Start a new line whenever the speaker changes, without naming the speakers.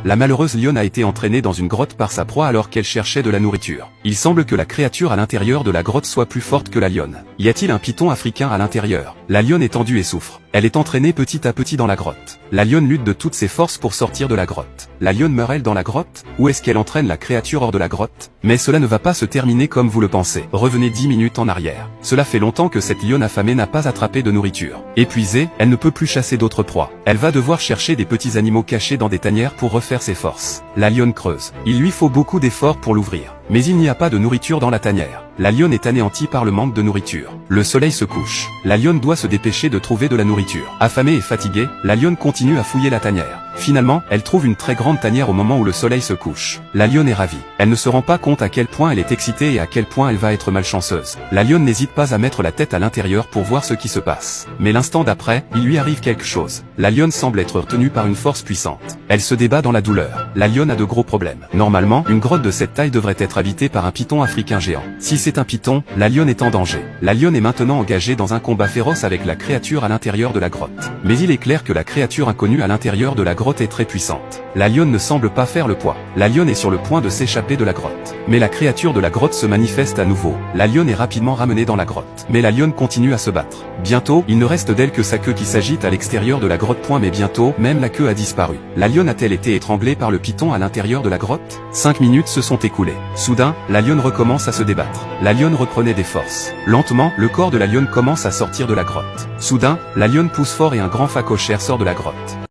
la malheureuse lionne a été entraînée dans une grotte par sa proie alors qu'elle cherchait de la nourriture. Il semble que la créature à l'intérieur de la grotte soit plus forte que la lionne. Y a-t-il un python africain à l'intérieur? La lionne est tendue et souffre. Elle est entraînée petit à petit dans la grotte. La lionne lutte de toutes ses forces pour sortir de la grotte. La lionne meurt-elle dans la grotte? Ou est-ce qu'elle entraîne la créature hors de la grotte? Mais cela ne va pas se terminer comme vous le pensez. Revenez 10 minutes en arrière. Cela fait longtemps que cette lionne affamée n'a pas attrapé de nourriture. Épuisée, elle ne peut plus chasser d'autres proies. Elle va devoir chercher des petits animaux cachés dans des tanières pour refaire ses forces. La lionne creuse. Il lui faut beaucoup d'efforts pour l'ouvrir. Mais il n'y a pas de nourriture dans la tanière. La lionne est anéantie par le manque de nourriture. Le soleil se couche. La lionne doit se dépêcher de trouver de la nourriture. Affamée et fatiguée, la lionne continue à fouiller la tanière. Finalement, elle trouve une très grande tanière au moment où le soleil se couche. La lionne est ravie. Elle ne se rend pas compte à quel point elle est excitée et à quel point elle va être malchanceuse. La lionne n'hésite pas à mettre la tête à l'intérieur pour voir ce qui se passe. Mais l'instant d'après, il lui arrive quelque chose. La lionne semble être retenue par une force puissante. Elle se débat dans la douleur. La lionne a de gros problèmes. Normalement, une grotte de cette taille devrait être habitée par un python africain géant. Si c'est un python, la lionne est en danger. La lionne est maintenant engagée dans un combat féroce avec la créature à l'intérieur de la grotte. Mais il est clair que la créature inconnue à l'intérieur de la grotte est très puissante. La lionne ne semble pas faire le poids. La lionne est sur le point de s'échapper de la grotte. Mais la créature de la grotte se manifeste à nouveau. La lionne est rapidement ramenée dans la grotte. Mais la lionne continue à se battre. Bientôt, il ne reste d'elle que sa queue qui s'agite à l'extérieur de la grotte. Mais bientôt, même la queue a disparu. La lionne a-t-elle été étranglée par le python à l'intérieur de la grotte? 5 minutes se sont écoulées. Soudain, la lionne recommence à se débattre. La lionne reprenait des forces. Lentement, le corps de la lionne commence à sortir de la grotte. Soudain, la lionne pousse fort et un grand phacochère sort de la grotte.